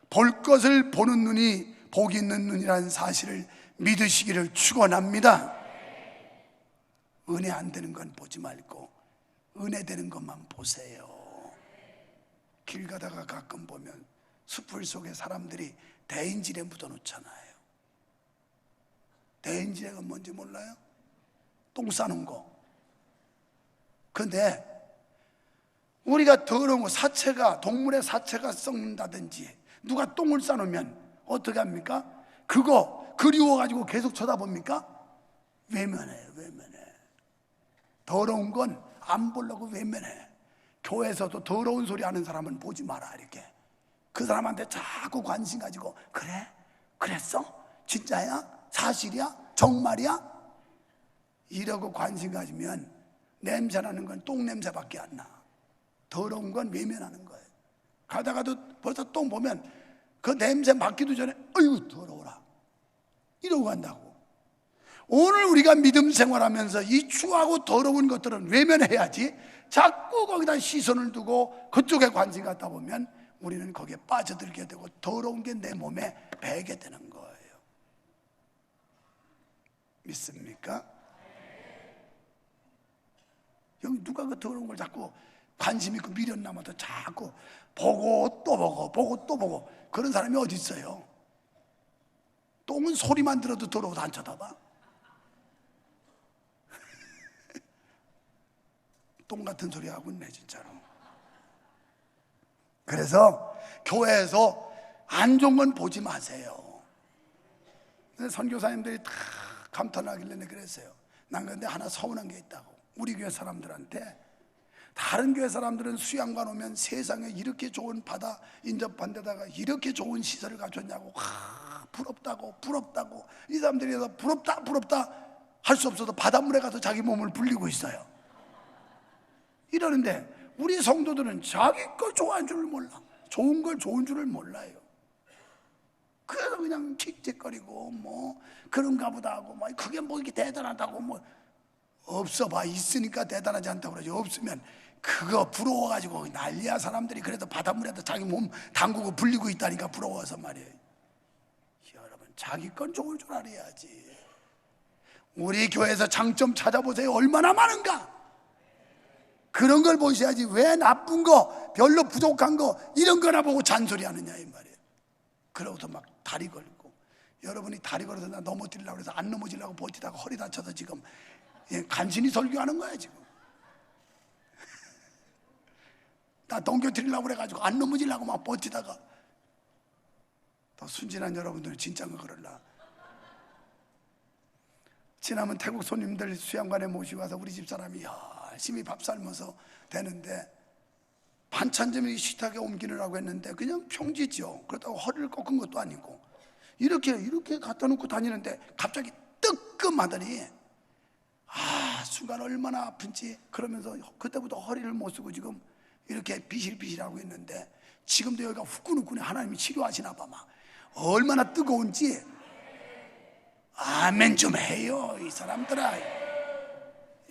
볼 것을 보는 눈이 복이 있는 눈이라는 사실을 믿으시기를 축원합니다. 은혜 안 되는 건 보지 말고 은혜 되는 것만 보세요. 길 가다가 가끔 보면 숲을 속에 사람들이 대인지레 묻어놓잖아요. 대인지레가 뭔지 몰라요? 똥 싸는 거. 그런데 우리가 더러운 거, 사체가, 동물의 사체가 썩는다든지 누가 똥을 싸놓으면 어떻게 합니까? 그거 그리워가지고 계속 쳐다봅니까? 외면해요. 외면해. 더러운 건 안 보려고 외면해. 교회에서도 더러운 소리 하는 사람은 보지 마라 이렇게. 그 사람한테 자꾸 관심 가지고 그래? 그랬어? 진짜야? 사실이야? 정말이야? 이러고 관심 가지면 냄새나는 건 똥냄새밖에 안 나. 더러운 건 외면하는 거예요. 가다가도 벌써 똥 보면 그 냄새 맡기도 전에 어이구 더러워라 이러고 간다고. 오늘 우리가 믿음 생활하면서 이 추하고 더러운 것들은 외면해야지. 자꾸 거기다 시선을 두고 그쪽에 관심 갖다 보면 우리는 거기에 빠져들게 되고 더러운 게 내 몸에 배게 되는 거예요. 믿습니까? 여기 누가 그 더러운 걸 자꾸 관심 있고 미련 남아도 자꾸 보고 또 보고 보고 또 보고 그런 사람이 어디 있어요? 똥은 소리만 들어도 더러워도 안 쳐다봐. 똥 같은 소리 하고 있네 진짜로. 그래서 교회에서 안 좋은 건 보지 마세요. 선교사님들이 다 감탄하길래 그랬어요. 난 근데 하나 서운한 게 있다고. 우리 교회 사람들한테 다른 교회 사람들은 수양관 오면 세상에 이렇게 좋은 바다 인접한 데다가 이렇게 좋은 시설을 갖췄냐고 부럽다고 이 사람들이 부럽다 할 수 없어도 바닷물에 가서 자기 몸을 불리고 있어요. 이러는데 우리 성도들은 자기 거 좋아하는 줄을 몰라. 좋은 걸 좋은 줄을 몰라요. 그래서 그냥 킥킥거리고 뭐 그런가 보다 하고 뭐 그게 뭐 이렇게 대단하다고 뭐 없어 봐. 있으니까 대단하지 않다고 그러지. 없으면 그거 부러워가지고 난리야. 사람들이 그래도 바닷물에다 자기 몸 담그고 불리고 있다니까 부러워서 말이에요. 여러분 자기 건 좋을 줄 알아야지. 우리 교회에서 장점 찾아보세요. 얼마나 많은가. 그런 걸 보셔야지. 왜 나쁜 거 별로 부족한 거 이런 거나 보고 잔소리하느냐 이 말이에요. 그러고서 막 다리 걸고 여러분이 다리 걸어서 나 넘어뜨리려고 해서 안 넘어지려고 버티다가 허리 다쳐서 지금 간신히 설교하는 거야 지금. 나 넘겨뜨리려고 그래가지고 안 넘어지려고 막 버티다가. 더 순진한 여러분들은 진짜가 그럴라. 지나면 태국 손님들 수양관에 모시고 와서 우리 집사람이 열심히 밥 삶아서 되는데 반찬점이 식탁에 옮기느라고 했는데 그냥 평지죠. 그렇다고 허리를 꺾은 것도 아니고 이렇게 갖다 놓고 다니는데 갑자기 뜨끔하더니 순간 얼마나 아픈지. 그러면서 그때부터 허리를 못 쓰고 지금 이렇게 비실비실하고 있는데 지금도 여기가 후끈후끈해. 하나님이 치료하시나 봐. 막 얼마나 뜨거운지. 아멘 좀 해요 이 사람들아.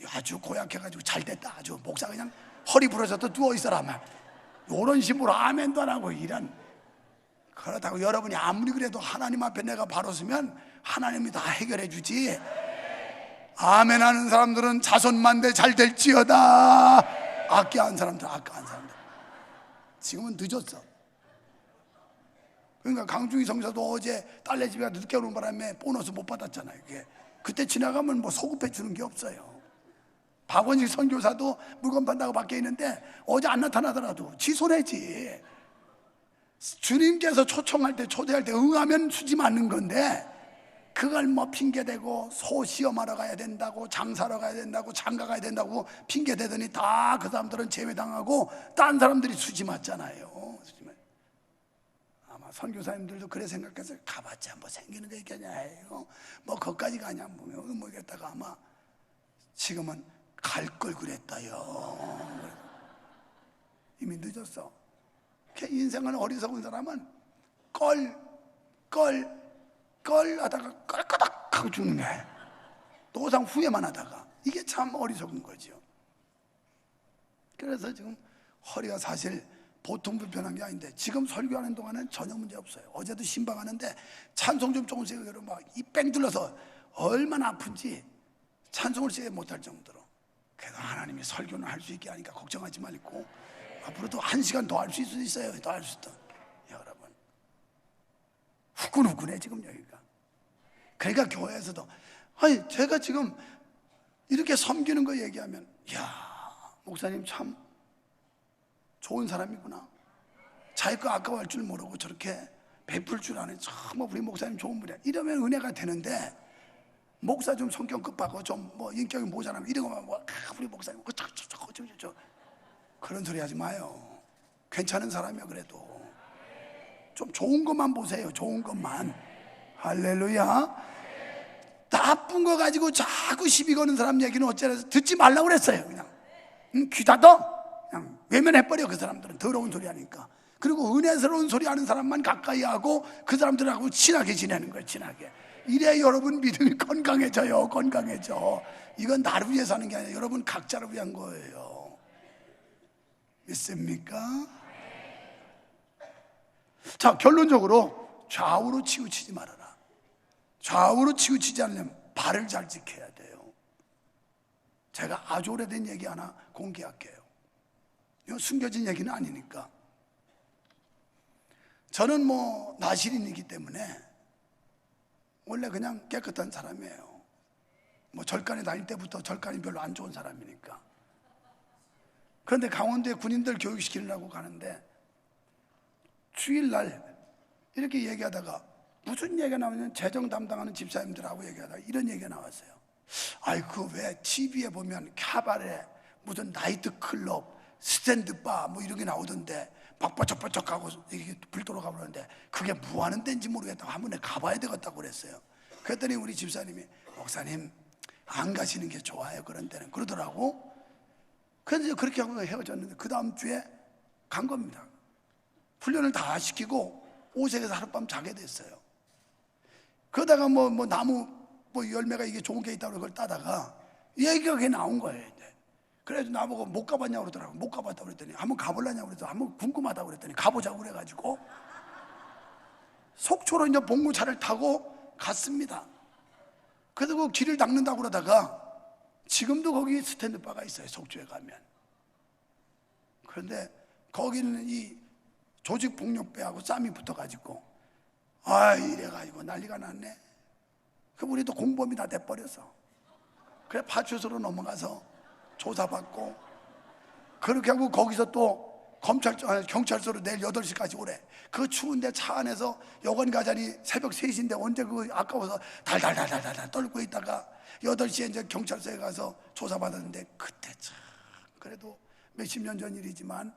아주 고약해가지고 잘됐다. 아주 목사 그냥 허리 부러져도 누워있어라 막 이런 식으로 아멘도 안 하고 이런. 그렇다고 여러분이 아무리 그래도 하나님 앞에 내가 바로 서면 하나님이 다 해결해 주지. 아멘 하는 사람들은 자손만대 잘 될지어다. 악기한 사람들, 악기한 사람들. 지금은 늦었어. 그러니까 강중희 성사도 어제 딸네 집에 늦게 오는 바람에 보너스 못 받았잖아요. 그때 지나가면 뭐 소급해 주는 게 없어요. 박원식 선교사도 물건 판다고 밖에 있는데 어제 안 나타나더라도 지 손해지. 주님께서 초청할 때 초대할 때 응하면 수지 맞는 건데 그걸 뭐 핑계대고 소 시험하러 가야 된다고 장사하러 가야 된다고 장가 가야 된다고 핑계대더니 다 그 사람들은 제외당하고 딴 사람들이 수지 맞잖아요. 아마 선교사님들도 그래 생각해서 가봤자 뭐 생기는 게 있겠냐. 뭐 거기까지 가냐 모르겠다가 아마 지금은 갈 걸 그랬다요. 이미 늦었어. 인생은 어리석은 사람은 껄 하다가 껄끄덕 하고 죽는 거야. 노상 후회만 하다가. 이게 참 어리석은 거죠. 그래서 지금 허리가 사실 보통 불편한 게 아닌데 지금 설교하는 동안은 전혀 문제 없어요. 어제도 신방하는데 찬송 좀 조금씩 막 이 뺑 둘러서 얼마나 아픈지 찬송을 세게 못할 정도로. 그래서 하나님이 설교는 할 수 있게 하니까 걱정하지 말고 앞으로도 1시간 더 할 수 있어요. 더 할 수 있다. 여러분 후끈후끈해 지금 여기가. 그러니까 교회에서도 아니 제가 지금 이렇게 섬기는 거 얘기하면 야 목사님 참 좋은 사람이구나. 자기 거 아까워할 줄 모르고 저렇게 베풀 줄 아네. 정말 우리 목사님 좋은 분이야. 이러면 은혜가 되는데 목사 좀 성격 급하고 좀 뭐 인격이 모자라면 이런 거만 뭐 우리 목사님 어쩌고저쩌고 그런 소리 하지 마요. 괜찮은 사람이야. 그래도 좀 좋은 것만 보세요. 좋은 것만. 할렐루야. 나쁜 거 가지고 자꾸 시비 거는 사람 얘기는 어쩌래서 듣지 말라고 그랬어요. 그냥 귀 닫아. 그냥 외면해버려. 그 사람들은 더러운 소리 하니까. 그리고 은혜스러운 소리 하는 사람만 가까이 하고 그 사람들하고 친하게 지내는 거예요. 친하게. 이래 여러분 믿음이 건강해져요. 건강해져. 이건 나를 위해서 하는 게 아니라 여러분 각자를 위한 거예요. 믿습니까? 자, 결론적으로 좌우로 치우치지 말아라. 좌우로 치우치지 않으려면 발을 잘 지켜야 돼요. 제가 아주 오래된 얘기 하나 공개할게요. 이거 숨겨진 얘기는 아니니까. 저는 뭐 나시린이기 때문에 원래 그냥 깨끗한 사람이에요. 뭐 절간에 다닐 때부터 절간이 별로 안 좋은 사람이니까. 그런데 강원도에 군인들 교육시키려고 가는데 주일날 이렇게 얘기하다가 무슨 얘기가 나오냐면 재정 담당하는 집사님들하고 얘기하다가 이런 얘기가 나왔어요. 아이 그 왜 TV에 보면 카바레 무슨 나이트클럽 스탠드바 뭐 이런 게 나오던데 빡빡적빡적하고 이렇게 불 돌아가고 그러는데 그게 뭐 하는 데인지 모르겠다고 한번 가봐야 되겠다고 그랬어요. 그랬더니 우리 집사님이 목사님 안 가시는 게 좋아요. 그런 데는 그러더라고. 그래서 그렇게 하고 헤어졌는데 그 다음 주에 간 겁니다. 훈련을 다 시키고 오색에서 하룻밤 자게 됐어요. 그러다가 뭐 나무 뭐 열매가 이게 좋은 게 있다고 그걸 따다가 얘기가 그게 나온 거예요. 그래서 나보고 못 가봤냐고 그러더라고. 못 가봤다고 그랬더니 한번 가보려냐고 그래서 한번 궁금하다고 그랬더니 가보자고 그래가지고 속초로 이제 봉구차를 타고 갔습니다. 그래서 그 길을 닦는다고 그러다가 지금도 거기 스탠드바가 있어요. 속초에 가면. 그런데 거기는 이 조직폭력배하고 싸움이 붙어가지고 이래가지고 난리가 났네. 그 우리도 공범이 다 돼버렸어. 그래 파출소로 넘어가서 조사받고, 그렇게 하고 거기서 또 경찰서로 내일 8시까지 오래. 그 추운데 차 안에서 여관 가자니 새벽 3시인데 언제 그 아까워서 달달달달달 떨고 있다가 8시에 이제 경찰서에 가서 조사받았는데, 그때 참 그래도 몇십 년 전 일이지만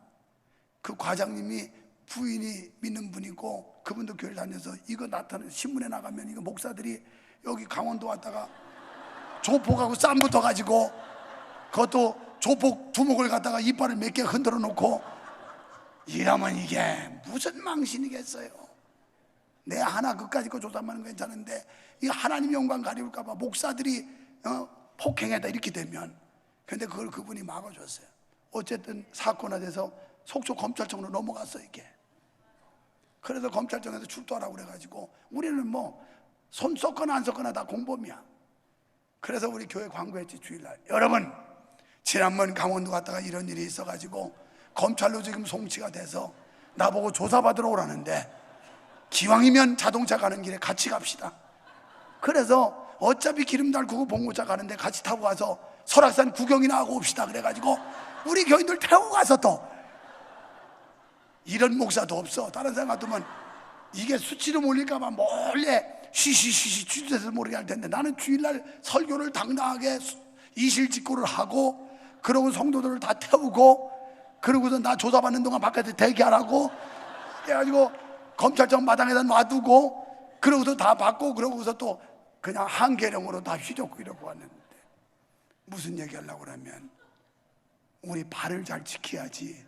그 과장님이 부인이 믿는 분이고 그분도 교회를 다녀서 이거 나타나는 신문에 나가면 이거 목사들이 여기 강원도 왔다가 조폭하고 쌈 붙어가지고 그것도 조폭 두목을 갖다가 이빨을 몇 개 흔들어 놓고 이러면 이게 무슨 망신이겠어요. 내 하나 그까짓 거 조사하면 괜찮은데 이 하나님 영광 가리울까봐 목사들이 폭행했다 이렇게 되면, 근데 그걸 그분이 막아줬어요. 어쨌든 사건화돼서 속초 검찰청으로 넘어갔어 이게. 그래서 검찰청에서 출두하라고 그래가지고 우리는 뭐 손 썩거나 안 썩거나 다 공범이야. 그래서 우리 교회 광고했지, 주일날 여러분 지난번 강원도 갔다가 이런 일이 있어가지고 검찰로 지금 송치가 돼서 나보고 조사받으러 오라는데 기왕이면 자동차 가는 길에 같이 갑시다. 그래서 어차피 기름 달구고 봉고차 가는데 같이 타고 가서 설악산 구경이나 하고 옵시다. 그래가지고 우리 교인들 태우고 가서 또, 이런 목사도 없어. 다른 사람 같으면 이게 수치로 몰릴까봐 몰래 쉬쉬쉬쉬 주짓에서 모르게 할 텐데, 나는 주일날 설교를 당당하게 이실직고를 하고 그러고 성도들을 다 태우고 그러고서 나 조사받는 동안 바깥에 대기하라고 해가지고 검찰청 마당에다 놔두고 그러고서 다 받고 그러고서 또 그냥 한계령으로 다 휘젓고 이러고 왔는데, 무슨 얘기하려고 그러면 우리 발을 잘 지켜야지.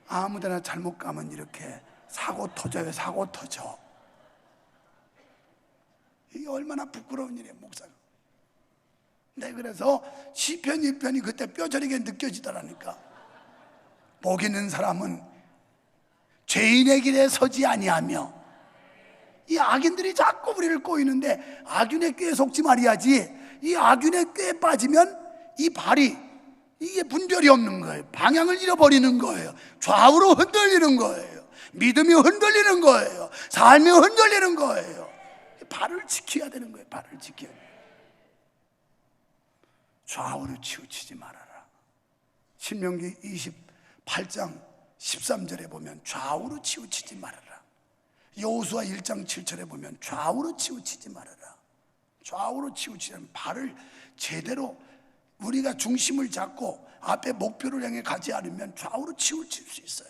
아무데나 잘못 가면 이렇게 사고 터져요. 사고 터져. 이게 얼마나 부끄러운 일이에요, 목사가. 네, 그래서 시편 1편이 그때 뼈저리게 느껴지더라니까. 복 있는 사람은 죄인의 길에 서지 아니하며. 이 악인들이 자꾸 우리를 꼬이는데 악인의 꾀에 속지 말아야지. 이 악인의 꾀에 빠지면 이 발이, 이게 분별이 없는 거예요. 방향을 잃어버리는 거예요. 좌우로 흔들리는 거예요. 믿음이 흔들리는 거예요. 삶이 흔들리는 거예요. 발을 지켜야 되는 거예요. 발을 지켜야 돼요. 좌우로 치우치지 말아라. 신명기 28장 13절에 보면 좌우로 치우치지 말아라. 여호수아 1장 7절에 보면 좌우로 치우치지 말아라. 좌우로 치우치면 발을 제대로 우리가 중심을 잡고 앞에 목표를 향해 가지 않으면 좌우로 치우칠 수 있어요.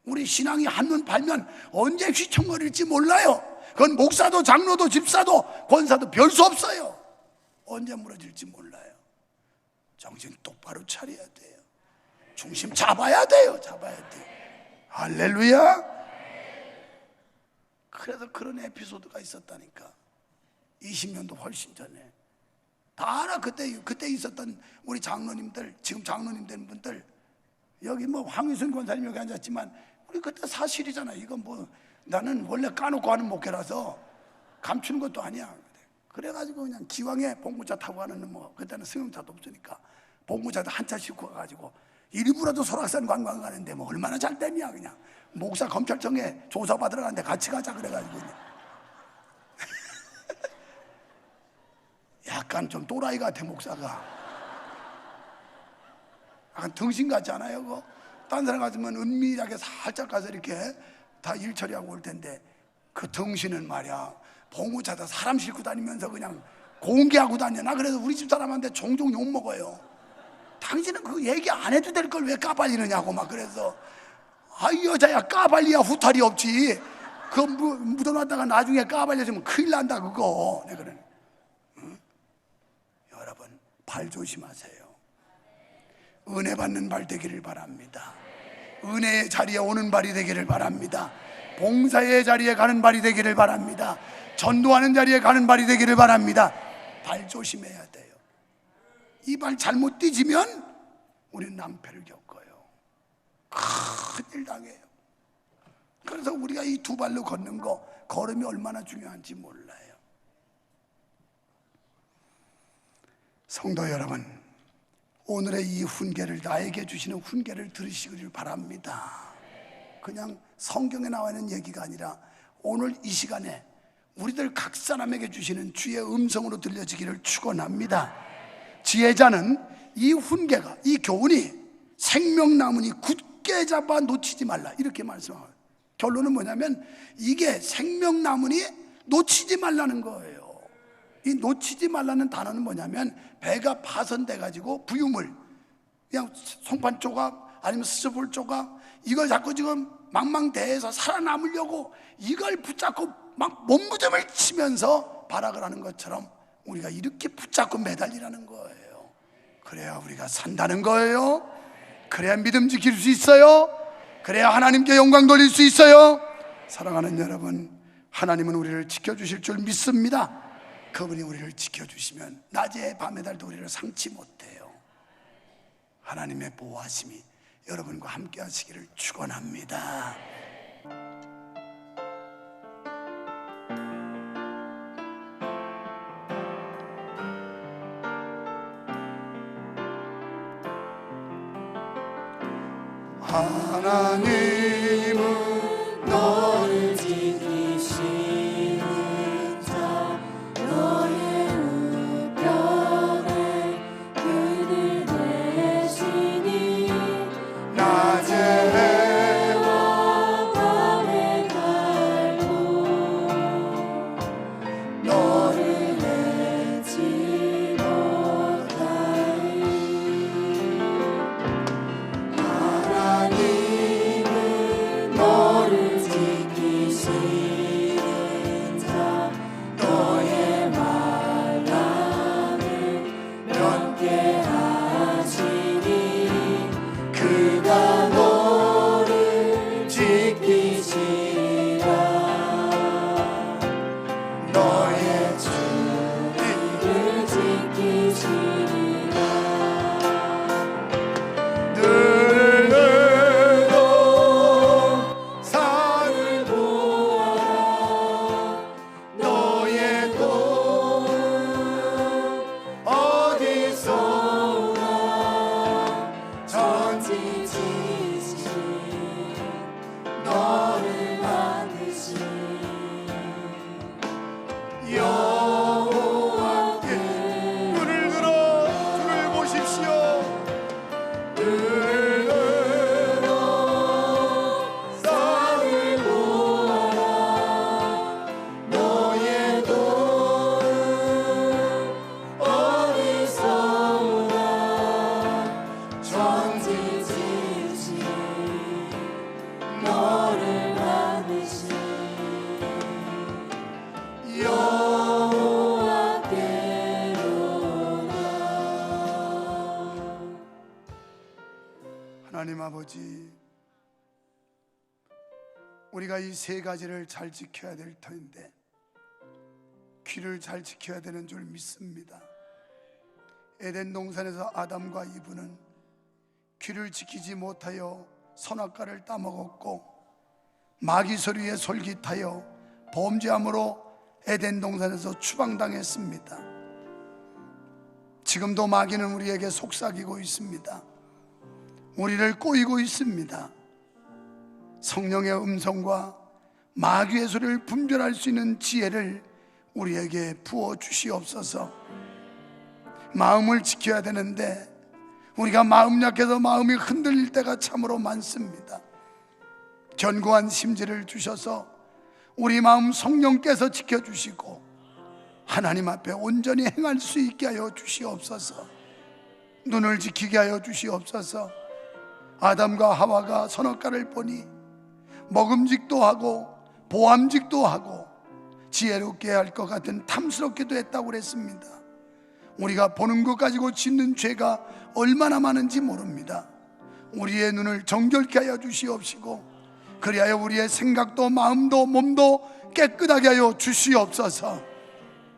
우리 신앙이 한눈 팔면 언제 휘청거릴지 몰라요. 그건 목사도 장로도 집사도 권사도 별 수 없어요. 언제 무너질지 몰라요. 정신 똑바로 차려야 돼요. 중심 잡아야 돼요. 잡아야 돼요. 할렐루야. 그래서 그런 에피소드가 있었다니까. 20년도 훨씬 전에 다 알아. 그때 있었던 우리 장로님들, 지금 장로님 된 분들, 여기 뭐 황희순 권사님 여기 앉았지만 우리 그때 사실이잖아. 이건 뭐 나는 원래 까놓고 하는 목회라서 감추는 것도 아니야. 그래가지고 그냥 기왕에 봉구차 타고 가는, 뭐 그때는 승용차도 없으니까 봉구차도 한 차 싣고 가가지고 일부라도 설악산 관광 가는데 뭐 얼마나 잘 됨이야. 그냥 목사 검찰청에 조사받으러 가는데 같이 가자 그래가지고 약간 좀 또라이 같아. 목사가 약간 등신 같지 않아요? 그거 딴 사람 같으면 은밀하게 살짝 가서 이렇게 다 일 처리하고 올 텐데, 그 등신은 말이야 봉구차다 사람 싣고 다니면서 그냥 공개하고 다녀. 나 그래서 우리 집 사람한테 종종 욕먹어요. 당신은 그 얘기 안 해도 될 걸 왜 까발리느냐고 막. 그래서 이 여자야 까발리야 후탈이 없지. 그거 묻어놨다가 나중에 까발려지면 큰일 난다 그거. 네, 그래. 응? 여러분 발 조심하세요. 은혜 받는 발 되기를 바랍니다. 은혜의 자리에 오는 발이 되기를 바랍니다. 봉사의 자리에 가는 발이 되기를 바랍니다. 전도하는 자리에 가는 발이 되기를 바랍니다. 발 조심해야 돼요. 이 발 잘못 뒤지면 우리는 낭패를 겪어요. 큰일 당해요. 그래서 우리가 이 두 발로 걷는 거, 걸음이 얼마나 중요한지 몰라요. 성도 여러분, 오늘의 이 훈계를, 나에게 주시는 훈계를 들으시기를 바랍니다. 그냥 성경에 나와 있는 얘기가 아니라 오늘 이 시간에 우리들 각 사람에게 주시는 주의 음성으로 들려지기를 축원합니다. 지혜자는 이 훈계가, 이 교훈이 생명나무니 굳게 잡아 놓치지 말라, 이렇게 말씀합니다. 결론은 뭐냐면 이게 생명나무니 놓치지 말라는 거예요. 이 놓치지 말라는 단어는 뭐냐면 배가 파손돼 가지고 부유물, 그냥 송판 조각 아니면 스볼 조각, 이걸 자꾸 지금 망망대해서 살아남으려고 이걸 붙잡고 막 몸부림을 치면서 발악을 하는 것처럼 우리가 이렇게 붙잡고 매달리라는 거예요. 그래야 우리가 산다는 거예요. 그래야 믿음 지킬 수 있어요. 그래야 하나님께 영광 돌릴 수 있어요. 사랑하는 여러분, 하나님은 우리를 지켜주실 줄 믿습니다. 그분이 우리를 지켜주시면 낮에 밤에 달도 우리를 상치 못해요. 하나님의 보호하심이 여러분과 함께 하시기를 축원합니다. 하나님은 너를 지키시는 자, 너의 우편에 그늘 내시니 낮에 해와 밤에 달고 너를 내지 못하리. 하나님은 너를 지키시는 자, 너의 말랑을 면케하시니 그가 너를 지키시리라. 너의 주를 지키시리라. 늘르고 산을 보아라. 너의 도움 어디서 오나. 전지지신 너를 만드신 여호와께 눈을 들어 주를 보십시오. 늘르고 산을 보아라. 너의 도움 어디서 오나. 전지지신 너를 만드신 여호와께로다. 하나님 아버지, 우리가 이 세 가지를 잘 지켜야 될 터인데 귀를 잘 지켜야 되는 줄 믿습니다. 에덴 동산에서 아담과 이브는 귀를 지키지 못하여 선악과를 따먹었고 마귀 소리에 솔깃하여 범죄함으로 에덴 동산에서 추방당했습니다. 지금도 마귀는 우리에게 속삭이고 있습니다. 우리를 꼬이고 있습니다. 성령의 음성과 마귀의 소리를 분별할 수 있는 지혜를 우리에게 부어 주시옵소서. 마음을 지켜야 되는데 우리가 마음 약해서 마음이 흔들릴 때가 참으로 많습니다. 견고한 심지를 주셔서 우리 마음 성령께서 지켜주시고 하나님 앞에 온전히 행할 수 있게 하여 주시옵소서. 눈을 지키게 하여 주시옵소서. 아담과 하와가 선악과를 보니 먹음직도 하고 보암직도 하고 지혜롭게 할 것 같은 탐스럽기도 했다고 그랬습니다. 우리가 보는 것 가지고 짓는 죄가 얼마나 많은지 모릅니다. 우리의 눈을 정결케 하여 주시옵시고 그리하여 우리의 생각도 마음도 몸도 깨끗하게 하여 주시옵소서.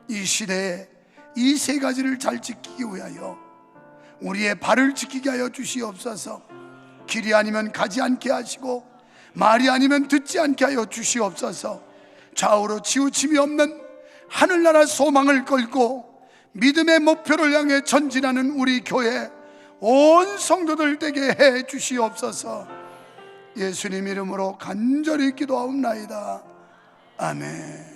이 시대에 이 세 가지를 잘 지키기 위하여 우리의 발을 지키게 하여 주시옵소서. 길이 아니면 가지 않게 하시고 말이 아니면 듣지 않게 하여 주시옵소서. 좌우로 치우침이 없는 하늘나라 소망을 걸고 믿음의 목표를 향해 전진하는 우리 교회 온 성도들 되게 해 주시옵소서. 예수님 이름으로 간절히 기도하옵나이다. 아멘.